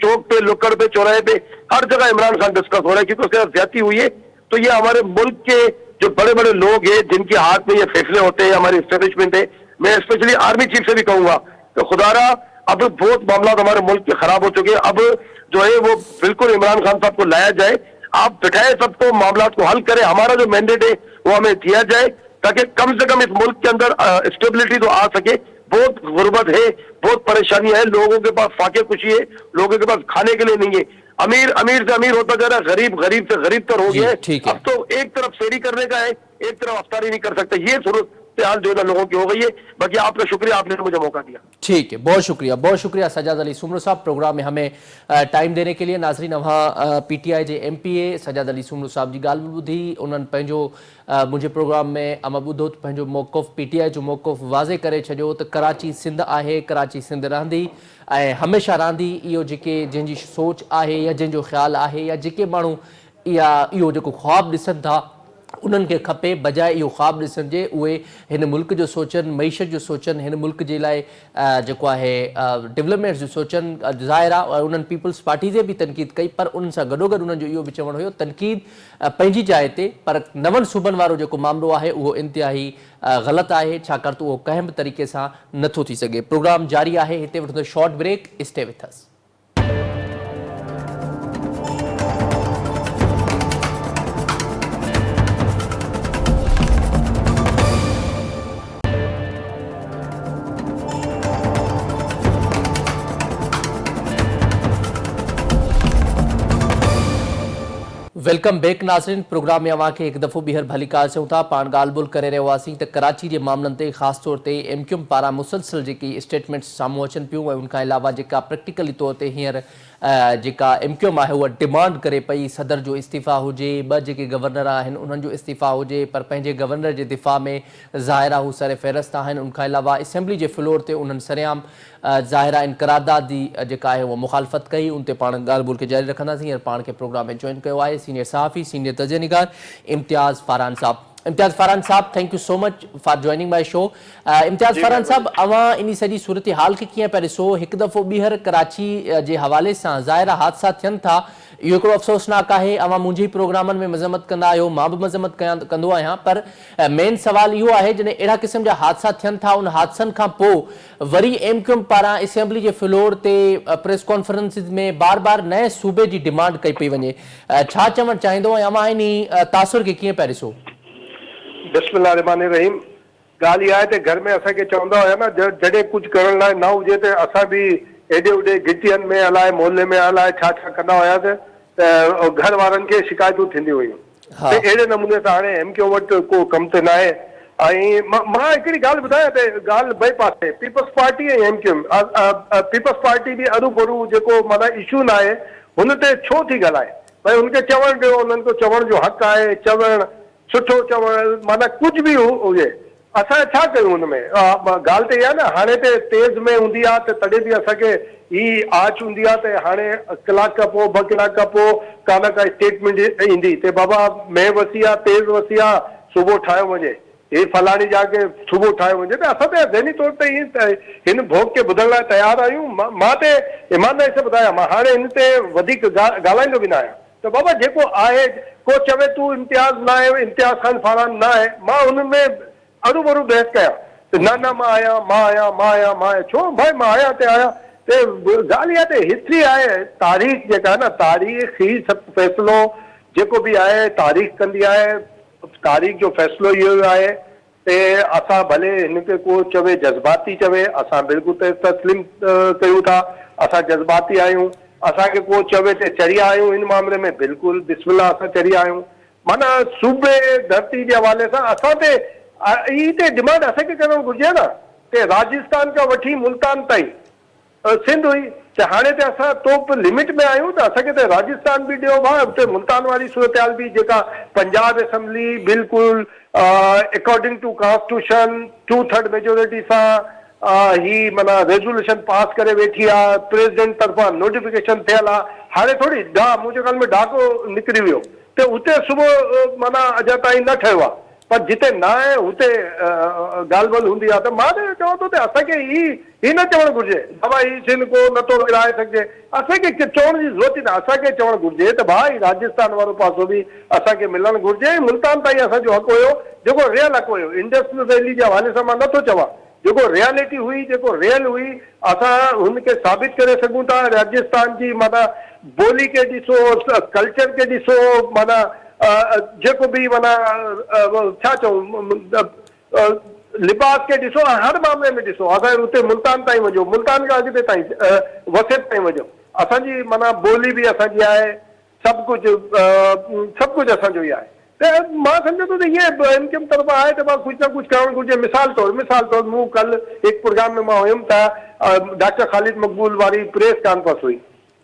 चौक पे, लुक्कड़ पे, चौराहे पे, हर जगह इमरान खान डिस्कस हो रहा है क्योंकि उसके साथ ज्यादती हुई है। तो ये हमारे मुल्क के जो बड़े बड़े लोग हैं जिनके हाथ में ये फैसले होते हैं, हमारी एस्टेब्लिशमेंट है, मैं स्पेशली आर्मी चीफ से भी कहूंगा तो खुदारा अब बहुत मामला हमारे मुल्क के खराब हो चुके हैं। अब जो है वो बिल्कुल इमरान खान साहब को लाया जाए, आप बिठाए सबको, मामला को हल करें। हमारा जो मैंडेट है वो हमें दिया जाए ताकि कम से कम इस मुल्क के अंदर स्टेबिलिटी तो आ सके। बहुत गुर्बत है, बहुत परेशानी है, लोगों के पास फाके कुशी है, लोगों के पास खाने के लिए नहीं है। अमीर अमीर से अमीर होता जा रहा है, गरीब गरीब से गरीब तर हो गया है। अब तो एक तरफ शेरी करने का है, एक तरफ अफ्तारी नहीं कर सकते। ये सूरत हाल जो है लोगों की हो गई है। बाकी आपका शुक्रिया, आपने मुझे मौका दिया। ठीक है, बहुत शुक्रिया सजाद अली सुमर साहब प्रोग्राम में हमें टाइम देने के लिए। नाज़रीन, अवां PTI जे MPA सजाद अली सुमर साहब जी ॻाल्हि ॿुधी, उन्हनि पंहिंजो मुंहिंजे प्रोग्राम में अमां ॿुधो त पंहिंजो मौक़िफ़ PTI जो मौक़िफ़ वाज़े करे छॾियो त कराची सिंध आहे, कराची सिंध रहंदी ऐं हमेशह रहंदी। इहो जेके जंहिंजी सोच आहे या जंहिंजो ख़्यालु आहे या जेके माण्हू इहो जेको ख़्वाबु ॾिसनि था उन्हनि खे खपे बजाए इहो ख़्वाबु ॾिसण जे उहे हिन मुल्क जो सोचनि, मईशत जो सोचनि, हिन मुल्क जे लाइ जेको आहे डेवलपमेंट जो सोचनि। ज़ाहिर आहे उन्हनि पीपल्स पार्टी जे बि तनक़ीद कई, पर उन सां गॾोगॾु उन्हनि जो इहो बि चवणु हुयो तनक़ीद पंहिंजी जाइ ते, पर नवनि सूबनि वारो जेको मामिलो आहे उहो इंतिहाई ग़लति आहे, छाकाणि त उहो कंहिं बि तरीक़े सां नथो थी सघे। प्रोग्राम जारी आहे, हिते वठंदो short break, stay with us. Welcome back नाज़रीन। प्रोग्राम में अवां खे हिकु दफ़ो ॿीहर भली कार चऊं था। पाण ॻाल्हि ॿोल करे रहिया हुआसीं त कराची जे मामलनि ते ख़ासि तौर ते MQM पारां मुसलसल जेकी स्टेटमेंट्स साम्हूं अचनि पियूं ऐं उनखां अलावा जेका प्रैक्टिकली तौर ते हींअर जेका MQM आहे उहा डिमांड करे पई सदर जो इस्तीफ़ा हुजे, ॿ जेके गवर्नर आहिनि उन्हनि जो इस्तीफ़ा हुजे, पर पंहिंजे गवर्नर जे दिफ़ा में ज़ाहिर आहे हू सर फ़हिरिस्त आहिनि। उनखां अलावा असेंबली जे फ्लोर ते उन्हनि सरेआम ज़ाहिर आहे इनक़रारदाद जी जेका आहे उहा मुखालफ़त कई। उन ते पाण ॻाल्हि ॿोल खे जारी रखंदासीं। हींअर पाण खे प्रोग्राम में जॉइन कयो आहे सीनियर सहाफ़ी, सीनियर तजनिगार इम्तियाज़ फारहान साहब। इम्तियाज़ फारहान साहब, thank you so much for joining my show. Imtiaz Farhan साहब, अवां इन सॼी सूरत हाल खे कीअं पिया ॾिसो? हिकु दफ़ो ॿीहर कराची जे हवाले सां ज़ाहिर हादसा थियनि था, इहो हिकिड़ो अफ़सोसनाक आहे। अवां मुंहिंजी प्रोग्रामनि में मज़म्मत कंदा आहियो, मां बि मज़म्मत कंदो आहियां, पर मेन सवाल इहो आहे जॾहिं अहिड़ा क़िस्म जा हादसा थियनि था, उन हादसनि खां पोइ वरी MQM पारां असेंबली जे फ्लोर ते प्रेस कॉन्फ्रेंसिस में बार बार नए सूबे जी डिमांड कई पई वञे। छा चवणु चाहींदो ऐं अवां इन तासुर खे कीअं पिया ॾिसो? बिस्मिल्लाहिर्रहमानिर्रहीम। ॻाल्हि इहा आहे त घर में असांखे चवंदा हुया न, जॾहिं कुझु करण लाइ न हुजे त असां बि हेॾे होॾे गिटियनि में अलाए मोहल्ले में अलाए छा छा कंदा हुयासीं त घर वारनि खे शिकायतूं थींदियूं हुयूं। त अहिड़े नमूने सां हाणे MQM वटि को कमु त न आहे। ऐं मां हिकिड़ी ॻाल्हि ॿुधायां त ॻाल्हि ॿई पासे पीपल्स पार्टी ऐं MQM, पीपल्स पार्टी बि अरू भरू जेको माना इशू न आहे हुन ते छो थी ॻाल्हाए? भई हुनखे चवणु ॾियो, उन्हनि खे चवण जो हक़ आहे, चवणु सुठो चवणु, माना कुझु बि हुजे। असां छा कयूं हुनमें? ॻाल्हि त इहा न, हाणे त तेज़ में हूंदी आहे त तॾहिं बि असांखे ही आच हूंदी आहे त हाणे कलाक खां पोइ 2 कलाक खां पोइ का न का स्टेटमेंट ईंदी त बाबा मैं वसी आहे, तेज़ वसी आहे, सुबुह ठाहियो वञे, हे फलाणी जाके सुबुह ठाहियो वञे। त असां त ज़हनी तौर ते हिन भोग खे ॿुधण लाइ तयारु आहियूं। मां त ईमानदारी सां ॿुधायां, मां हाणे हिन ते वधीक ॻाल्हाईंदो बि न आहियां। त बाबा जेको आहे, को चवे तूं इम्तियाज़ न आहे, इम्तियाज़ खान फारहान न आहे, मां हुन में अरू भरू बहस कयां त न न मां आहियां छो भाई मां आहियां त आहियां। त ॻाल्हि इहा त हिस्ट्री आहे, तारीख़ जेका आहे न, तारीख़ ही सभु फ़ैसिलो जेको बि आहे तारीख़ कंदी आहे। तारीख़ जो फ़ैसिलो इहो आहे त असां भले हिनखे को चवे जज़्बाती चवे, असां बिल्कुलु तस्लीम कयूं था, असां जज़्बाती आहियूं। असांखे को चवे त चरिया आहियूं हिन मामले में, बिल्कुलु बिस्मिल्लाह असां चरिया आहियूं। माना सूबे धरती जे हवाले सां असां ते ई त डिमांड असांखे करणु घुरिजे न, त राजस्थान खां वठी मुल्तान ताईं सिंध हुई, त हाणे त असां तोप लिमिट में आहियूं त असांखे त राजस्थान बि ॾियो भाउ, हुते मुल्तान वारी सूरत हाल बि जेका पंजाब असेंबली बिल्कुलु अकॉर्डिंग टू कॉन्स्टिट्यूशन 2/3 मेजोरिटी सां ही माना रेज़ोल्यूशन पास करे वेठी आहे, प्रेसिडेंट तरफ़ां नोटिफिकेशन थियल आहे। हाणे थोरी मुंहिंजे ख़्याल में ॾाको निकिरी वियो त उते सुबुह माना अञा ताईं न ठहियो आहे, पर जिते न आहे हुते ॻाल्हि ॿोल हूंदी आहे। त मां त चवां थो त असांखे ही न चवणु घुरिजे बाबा ही सिंध को नथो विराए सघिजे। असांखे चवण जी ज़रूरत ई न, असांखे चवणु घुरिजे त भाई राजस्थान वारो पासो बि असांखे मिलणु घुरिजे। मुल्तान ताईं असांजो हक़ हुयो, जेको रियल हक़ हुयो। इंडस्ट्रियल रैली जे हवाले सां मां नथो चवां, जेको रियलिटी हुई, जेको रियल हुई, असां हुनखे साबित करे सघूं था। राजस्थान जी माना ॿोली खे ॾिसो, कल्चर खे ॾिसो, माना जेको बि माना छा चऊं लिबास खे ॾिसो, हर मामले में ॾिसो। असां हुते मुल्तान ताईं वञो, मुल्तान खां अॻिते ताईं वसेत ताईं वञो, असांजी माना ॿोली बि असांजी आहे, सभु कुझु असांजो ई आहे। त मां सम्झो थो त इहे MQM तरफ़ां आहे त मां कुझु न कुझु करणु घुरिजे। मिसाल तौरु मूं कल्ह हिकु प्रोग्राम में मां हुयुमि त डॉक्टर ख़ालिद मक़बूल वारी प्रेस कॉन्फ्रेंस हुई,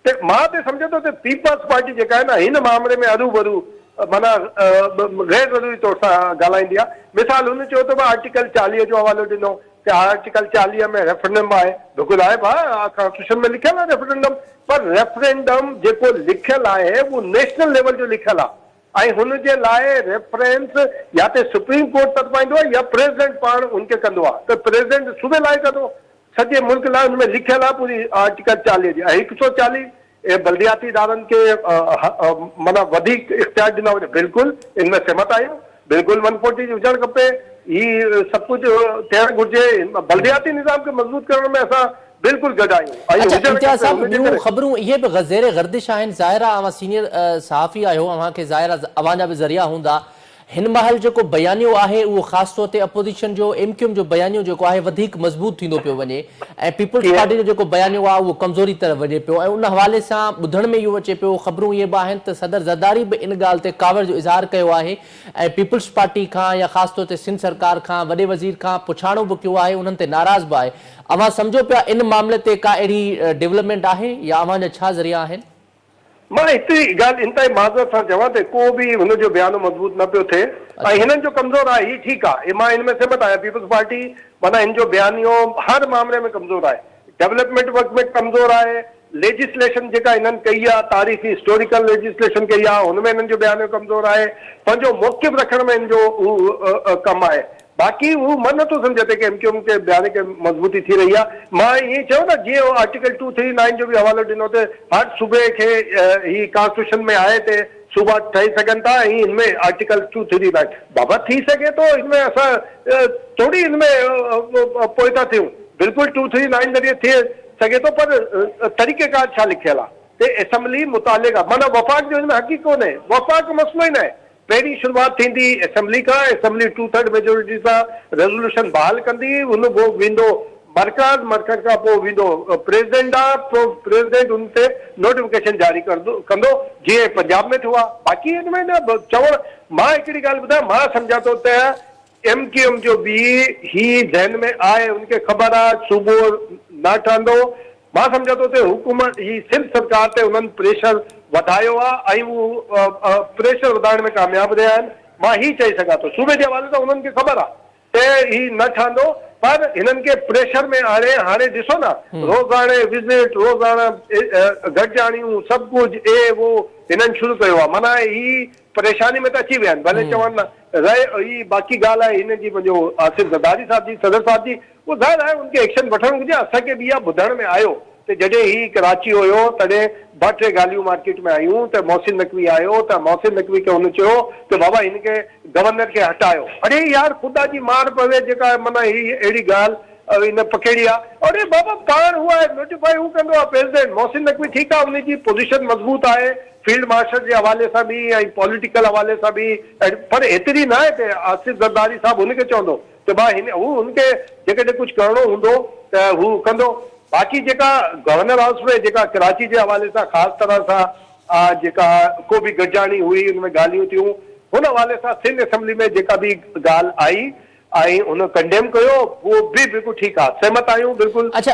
त मां त सम्झो थो त पीपल्स पार्टी जेका आहे न हिन मामले में अरू भरू माना गैर ज़रूरी तौर सां ॻाल्हाईंदी आहे। मिसाल हुन चयो त आर्टिकल 40 जो हवालो ॾिनो त आर्टिकल 40 में रेफरेंडम आहे, बिल्कुलु आहे भाउ, कॉन्स्टिट्यूशन में लिखियलु आहे रेफरेंडम, पर रेफरेंडम जेको लिखियलु आहे उहो नेशनल लेवल जो लिखियलु आहे ऐं हुनजे लाइ रेफरेंस या त सुप्रीम कोर्ट तरफ़ां ईंदो आहे या प्रेसिडेंट पाण उनखे कंदो आहे। त प्रेसिडेंट सूबे लाइ कंदो, सॼे मुल्क लाइ हुन में लिखियलु आहे पूरी आर्टिकल 40 जी। ऐं 140 बल्दियाती इदारनि खे माना वधीक इख्तियार ॾिना वञे, बिल्कुलु इनमें सहमत आहियूं, बिल्कुलु 140 हुजणु खपे। ही सभु कुझु थियणु घुरिजे, बल्दियाती निज़ाम खे मज़बूत करण में असां बिल्कुलु गॾु आहियूं। इम्तियाज़ साहब, ॿियूं ख़बरूं इहे बि ज़ेर गर्दिश आहिनि। ज़ाहिर आहे अवां सीनियर सहाफ़ी आहियो, अव्हांखे ज़ाहिर आहे अवां जा बि ज़रिया हूंदा। हिन महल जेको बयानियो आहे उहो ख़ासि तौर ते अपोज़िशन जो MQM जो बयानियो जेको आहे वधीक मज़बूत थींदो पियो वञे ऐं पीपल्स पार्टी जो जेको बयानियो आहे उहो कमज़ोरी तरफ़ वञे पियो ऐं उन हवाले सां ॿुधण में इहो अचे पियो, ख़बरूं इहे बि आहिनि त सदर ज़रदारी बि इन ॻाल्हि ते कावड़ जो इज़हार कयो आहे ऐं पीपल्स पार्टी खां या ख़ासि तौर ते सिंध सरकार खां वॾे वज़ीर खां पुछाणो बि कयो आहे, उन्हनि ते नाराज़ बि आहे। अवां सम्झो पिया इन मामले ते का अहिड़ी डेवलपमेंट आहे या अवां जा छा ज़रिया आहिनि? मां हिकिड़ी ॻाल्हि इंतहाई माज़रत सां चवां त को बि हुनजो बयानु मज़बूत न पियो थिए ऐं हिननि जो कमज़ोर आहे, ही ठीकु आहे, मां हिन में सहमत आहियां। पीपल्स पार्टी माना हिन जो बयानियो हर मामले में कमज़ोर आहे, डेवलपमेंट वर्क में कमज़ोर आहे, लेजिस्लेशन जेका हिननि कई आहे तारीख़ी हिस्टोरिकल लेजिस्लेशन कई आहे हुन में हिननि जो बयानियो कमज़ोर आहे, पंहिंजो मौक़िफ़ रखण में हिन जो कमु आहे। बाक़ी वो मन नथो सम्झे ते कि MQM के बयान खे मज़बूती थी रही आहे। मां ईअं चयो न जीअं आर्टिकल 239 जो बि हवालो ॾिनो ते हर सूबे खे ही कॉन्स्टिट्यूशन में आहे ते सूबा ठही सघनि था ऐं हिनमें आर्टिकल 239 बाबा थी सघे थो, हिनमें असां थोड़ी हिनमें पोइ था थियूं, बिल्कुलु 239 ज़रिए थी सघे थो, पर तरीक़ेकार छा लिखियल आहे ते असेंबली मुतालिक़ आहे, माना वफ़ाक़ जो हिनमें हक़ कोन्हे, वफ़ाक़ मसइलो ई न आहे। पहिरीं शुरूआत थींदी असेंबली खां, असेंबली 2/3 मेजोरिटी सां रेज़ोल्यूशन बहाल कंदी, उन पोइ वेंदो मरकज़ खां पोइ वेंदो प्रेसिडेंट आहे, प्रेसिडेंट उन ते नोटिफिकेशन जारी कंदो जीअं पंजाब में थियो आहे। बाक़ी हिन में न चवण, मां हिकिड़ी ॻाल्हि ॿुधायां, मां सम्झां थो त MQM जो बि ही ज़हन में आहे, उनखे ख़बर आहे सूबो न ठहंदो। मां सम्झां थो त हुकूमत ही सिंध सरकार ते उन्हनि प्रेशर वधायो आहे ऐं उहो प्रेशर वधाइण में कामयाब रहिया आहिनि। मां ही चई सघां थो सूबे जे हवाले सां उन्हनि खे ख़बर आहे त ही न ठहंदो, पर हिननि खे प्रेशर में हाणे ॾिसो न, रोज़ाने विज़िट, रोज़ाना गॾिजाणियूं, सभु कुझु वो हिननि शुरू कयो आहे, माना ही परेशानी में त अची विया आहिनि। भले चवनि न रहे, ही बाक़ी ॻाल्हि आहे हिन जी पंहिंजो आसिफ ज़रदारी साहिब जी, सदर साहिब जी, वो ज़ाहिर आहे उनखे एक्शन वठणु घुरिजे। असांखे बि इहा ॿुधण में आयो त जॾहिं ही कराची हुयो तॾहिं 2-3 ॻाल्हियूं मार्केट में आयूं त मोहसिन नकवी आयो त मोहसिन नकवी खे हुन चयो त बाबा हिनखे गवर्नर खे हटायो। अरे यार ख़ुदा जी मार पवे जेका माना ही अहिड़ी ॻाल्हि इन पकड़ी आहे। अरे बाबा पाण हुआ नोटिफाई हू कंदो आहे प्रेसिडेंट। मोहसिन नकवी ठीकु आहे, उनजी पोज़ीशन मज़बूत आहे फील्ड मार्शल जे हवाले सां बि ऐं पॉलिटिकल हवाले सां बि, पर एतिरी न आहे त आसिफ ज़रदारी साहिबु हुनखे चवंदो त भाउ हू हुनखे जेकॾहिं कुझु करिणो हूंदो त हू कंदो। बाक़ी जेका गवर्नर हाउस में जेका कराची जे हवाले सां ख़ासि तरह सां जेका को बि गॾिजाणी हुई, हुन में ॻाल्हियूं थियूं, हुन हवाले सां सिंध असेंबली में जेका बि ॻाल्हि आई ऐं हुन कंडेम कयो, उहो बि बिल्कुलु ठीकु आहे, सहमत आहियूं बिल्कुलु। अच्छा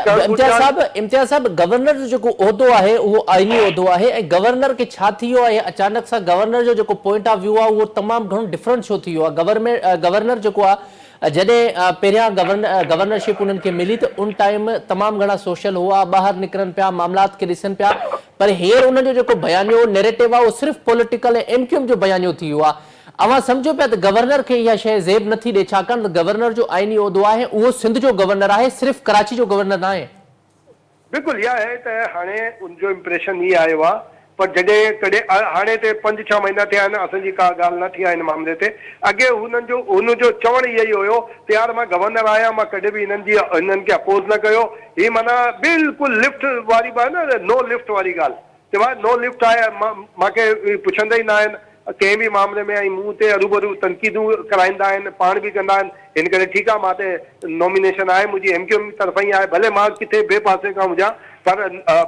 इम्तियाज़ साहब, गवर्नर जो जेको उहिदो आहे उहो आइनी उहिदो आहे ऐं गवर्नर खे छा थी वियो आहे अचानक सां, गवर्नर जो जेको पॉइंट ऑफ व्यू आहे उहो तमामु घणो डिफरेंट छो थी वियो आहे? गवर्नर जेको आहे जॾहिं पहिरियां गवर्नरशिप उन्हनि खे मिली त उन टाइम तमामु घणा सोशल हुआ, ॿाहिरि निकिरनि पिया, मामलात खे ॾिसनि पिया, पर हींअर उन्हनि जो जेको बयानियो नैरेटिव आहे उहो सिर्फ़ु पॉलिटिकल ऐं MQM जो बयानियो थी वियो आहे। अवां सम्झो पिया त गवर्नर खे इहा शइ ज़ेब नथी ॾे, छाकाणि त गवर्नर जो आइनी उहिदो आहे उहो सिंध जो गवर्नर आहे, सिर्फ़ु कराची जो गवर्नर न आहे। बिल्कुलु इहा आहे त हाणे उनजो इम्प्रेशन ईअं आयो आहे, पर जॾहिं कॾहिं हाणे ते 5-6 महीना थिया आहिनि, असांजी का ॻाल्हि न थी आहे हिन मामले ते। अॻे हुनजो चवणु इहो ई हुयो त यार मां गवर्नर आहियां, मां कॾहिं बि हिननि खे अपोज़ न कयो, ही माना बिल्कुलु लिफ्ट वारी न नो लिफ्ट वारी ॻाल्हि, त मां नो लिफ्ट आहे, मूंखे पुछंदा ई न आहिनि कंहिं बि मामले में, ऐं मूं ते अरूबरू तनक़ीदूं कराईंदा आहिनि, पाण बि कंदा आहिनि। हिन करे ठीकु आहे, मां ते नॉमिनेशन आहे मुंहिंजी MQM तरफ़ां ई आहे, भले मां किथे ॿिए पासे खां हुजां, पर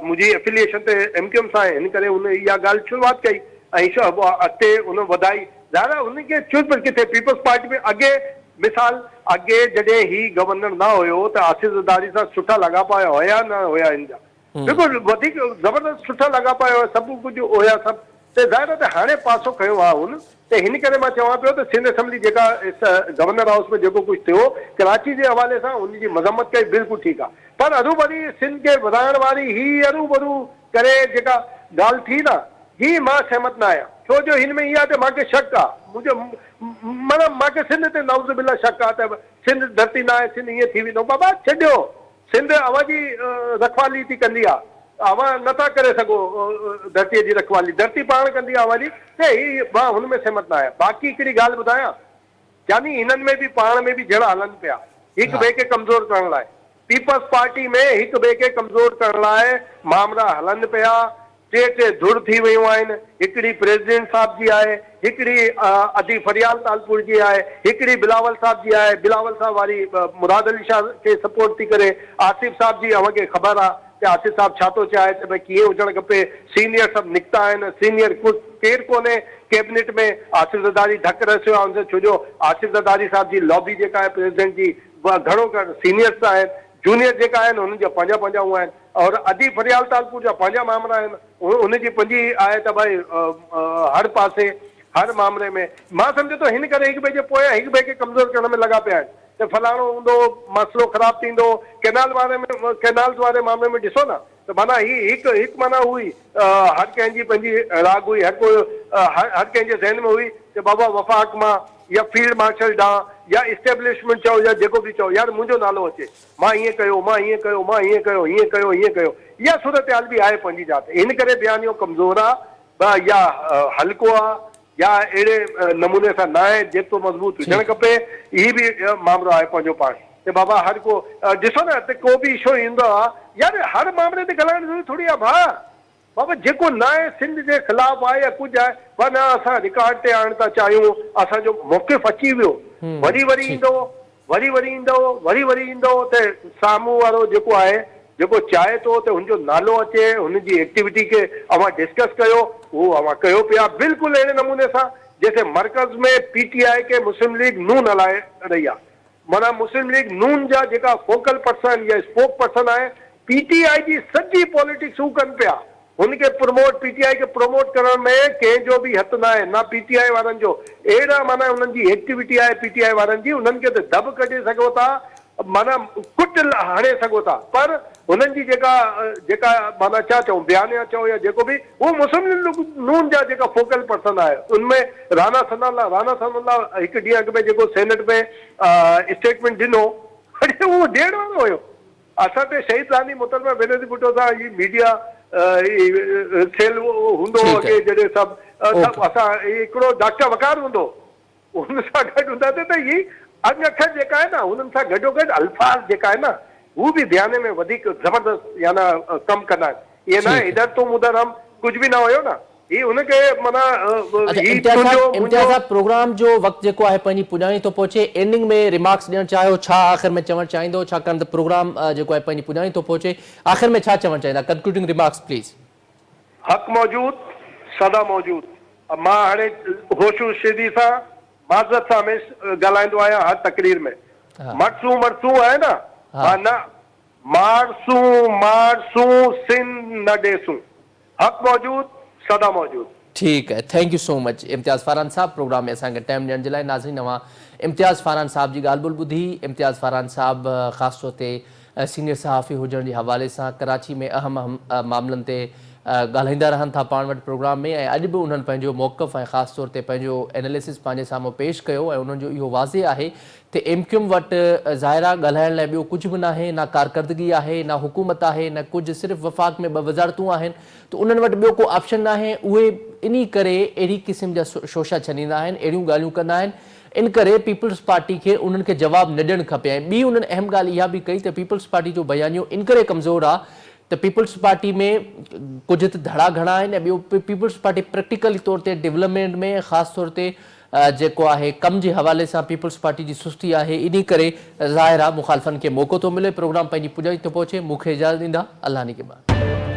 मुंहिंजी एफिलिएशन त MQM सां आहे। हिन करे हुन इहा ॻाल्हि शुरूआत कई ऐं अॻिते हुन वधाई, ज़ाहिर हुनखे चुप किथे पीपल्स पार्टी में अॻे मिसाल, अॻे जॾहिं ही गवर्नर न हुयो त आसिफ ज़रदारी सां सुठा लॻापा हुया न हुया, हिन जा बिल्कुलु वधीक ज़बरदस्त सुठा लॻापा हुया, सभु कुझु हुया सभु, त ज़ाहिर आहे त हाणे पासो खयो आहे हुन। त हिन करे मां चवां पियो त सिंध असेंबली जेका गवर्नर हाउस में जेको कुझु थियो कराची जे हवाले सां उनजी मज़म्मत कई, बिल्कुलु ठीकु आहे, पर अरूभरी सिंध खे वधाइण वारी ही अरूभरू करे जेका ॻाल्हि थी न, ही मां सहमत न आहियां। छो जो हिन में इहा आहे त मूंखे शक आहे, मुंहिंजो माना मूंखे सिंध ते नौज़ बिल्ला शक आहे त सिंध धरती न आहे, सिंध ईअं थी वेंदो। बाबा छॾियो, सिंध अवांजी रखवाली थी कंदी आहे, अवां नथा करे सघो धरतीअ जी रखवाली, धरती पाण कंदी आहे अवांजी, त ही मां हुन में सहमत न आहियां। बाक़ी हिकिड़ी ॻाल्हि ॿुधायां, यानी हिननि में बि पाण में बि जड़ हलनि पिया हिक ॿिए खे कमज़ोर करण लाइ। पीपल्स पार्टी में हिक ॿिए खे कमज़ोर करण लाइ मामला हलनि पिया, टे धुर थी वियूं आहिनि। हिकिड़ी प्रेसिडेंट साहब जी आहे, हिकिड़ी अदी फरियाल तालपुर जी आहे, हिकिड़ी बिलावल साहब जी आहे। बिलावल साहब वारी मुराद अली शाह खे सपोर्ट थी करे। आसिफ साहब जी अव्हांखे ख़बर आहे कि आसिफ साहब छा थो चाहे त भई कीअं हुजणु खपे। सीनियर सभु निकिता आहिनि, सीनियर कुझु केरु कोन्हे कैबिनेट में। आसिफ ज़रदारी धक रसियो आहे हुनसां, छो जो आसिफ ज़रदारी साहब जी लॉबी जेका आहे प्रेसिडेंट जी घणो कर सीनियर्स आहिनि, जूनियर जेका आहिनि हुननि जा पंहिंजा पंहिंजा हूअ आहिनि। और अदी फरियाल तालपुर जा पंहिंजा मामला आहिनि, उनजी पंहिंजी आहे त भई हर पासे हर मामले में मां सम्झो थो हिन करे हिक ॿिए जे पोयां हिक ॿिए खे कमज़ोर करण में लॻा पिया आहिनि त फलाणो हूंदो, मसइलो ख़राबु थींदो। कैनाल्स वारे मामले में ॾिसो न त माना हिकु माना हुई हर कंहिंजी पंहिंजी राग हुई, हर कंहिंजे ज़हन में हुई कि बाबा वफ़ाक मां या फील्ड मार्शल ॾांहुं या इस्टेब्लिशमेंट चओ या जेको बि चओ, यार मुंहिंजो नालो अचे, मां ईअं कयो, मां हीअं कयो, मां हीअं कयो, हीअं कयो, हीअं कयो। इहा सूरत हाल बि आहे पंहिंजी जात। इन करे बयानियो कमज़ोर आहे या हल्को आहे या अहिड़े नमूने सां न आहे जेतिरो मज़बूत हुजणु खपे। इहे बि मामिलो आहे पंहिंजो पाण कि बाबा हर को ॾिसो न त को बि इशू ईंदो आहे, यार हर मामले ते ॻाल्हाइण ज़रूरी थोरी आहे भाउ। बाबा जेको न आहे सिंध जे ख़िलाफ़ आहे या कुझु आहे, पर न असां रिकॉर्ड ते आणणु था चाहियूं, असांजो मौक़िफ़ अची वियो, वरी ईंदो त साम्हूं वारो जेको आहे जेको चाहे थो त हुनजो नालो अचे, हुनजी एक्टिविटी खे अवां डिस्कस कयो, उहो अवां कयो पिया बिल्कुलु अहिड़े नमूने सां जैसे मर्कज़ में PTI के मुस्लिम लीग नून हलाए रही आहे। माना मुस्लिम लीग नून जा जेका फोकल पर्सन या स्पोक पर्सन आहे, PTI जी सॼी पॉलिटिक्स हू कनि पिया। हुनखे PTI खे प्रमोट करण में कंहिंजो बि हथु न आहे, न PTI वारनि जो। अहिड़ा माना हुननि जी एक्टिविटी आहे PTI वारनि जी, उन्हनि खे त दॿ कढी सघो था, माना कुट हणे सघो था, पर हुननि जी जेका माना छा चऊं बयानिया चओ या जेको बि, उहो मुस्लिम लीग नून जा जेका फोकल पर्सन आहे उनमें राना सनाउल्लाह हिकु ॾींहुं अॻु में जेको सेनेट में स्टेटमेंट ॾिनो, उहो ॾियण वारो हुयो। असां ते शहीद रानी मुतलबा बेनज़ीर भुट्टो सां ही मीडिया सेल हूंदो अॻे जॾहिं सभु असां हिकिड़ो डॉक्टर वकार हूंदो, हुन सां गॾु हूंदासीं त ही अखर जेका आहे न हुननि सां गॾोगॾु अल्फाज़ जेका आहे न हू बि बयाने में वधीक ज़बरदस्त या न कमु कंदा आहिनि। इहे न इधर तुम उधर हम कुझु बि न हुयो न, ही हुनखे माना इम्तियाज़ साहब प्रोग्राम जो वक़्तु जेको आहे पंहिंजी पुॼाणी थो पहुचे, एंडिंग में रिमार्क्स ॾियणु चाहियो, छा आख़िर में चवणु चाहींदो, छाकाणि त प्रोग्राम जेको आहे पंहिंजी पुॼाणी थो पहुचे, आख़िर में छा चवणु चाहींदा, कंक्लूडिंग रिमार्क्स प्लीज़। हक़ मौजूद सदा मौजूद। मां हाणे होशू शिदी सां माज़रत सां ॻाल्हाईंदो आहियां हर तकरीर में। मरसूं आहे न, माना मारसूं सिंध न ॾेसूं। हक़ मौजूद सदा मौजूद। ठीक है, thank you so much Imtiaz Farhan साहब प्रोग्राम में असांखे टाइम ॾियण जे लाइ। नाज़रीन, अवां इम्तियाज़ फारान साहब जी ॻाल्हि ॿोल ॿुधी। इम्तियाज़ फारान साहब ख़ासि तौर ते सीनियर सहाफ़ी हुजण जे हवाले सां कराची में अहम मामलनि ते ॻाल्हाईंदा रहनि था पाण वटि प्रोग्राम में, ऐं अॼु बि उन्हनि पंहिंजो मौक़िफ़ ऐं ख़ासि तौर ते पंहिंजो एनालिसिस पंहिंजे साम्हूं पेश कयो, ऐं उन्हनि जो इहो वाज़े आहे त MQM वटि ज़ाहिरा ॻाल्हाइण लाइ ॿियो कुझु बि न आहे, न कारकर्दगी आहे, न हुकूमत आहे, न कुझु, सिर्फ़ु वफ़ाक़ में 2 वज़ारतूं आहिनि, त उन्हनि वटि ॿियो को ऑप्शन न आहे। उहे इन करे अहिड़ी क़िस्म जा शोशा छॾींदा आहिनि, अहिड़ियूं ॻाल्हियूं कंदा आहिनि। इन करे पीपल्स पार्टी खे उन्हनि खे जवाबु न ॾियणु खपे। ऐं ॿी उन्हनि अहम ॻाल्हि इहा बि कई त पीपल्स पार्टी जो बयानियो इन करे कमज़ोर आहे त पीपल्स पार्टी में कुझु त धड़ा घणा आहिनि, ऐं ॿियो पीपल्स पार्टी प्रैक्टिकली तौर ते डेवलपमेंट में ख़ासि तौर ते जेको आहे कम जे हवाले सां पीपल्स पार्टी जी सुस्ती आहे। इन करे ज़ाहिर आहे मुख़ालिफ़नि खे मौक़ो थो मिले। प्रोग्राम पंहिंजी पुॼाणी थो पहुचे। मूंखे इजाज़त ॾींदा, अल्लाह निगहबान।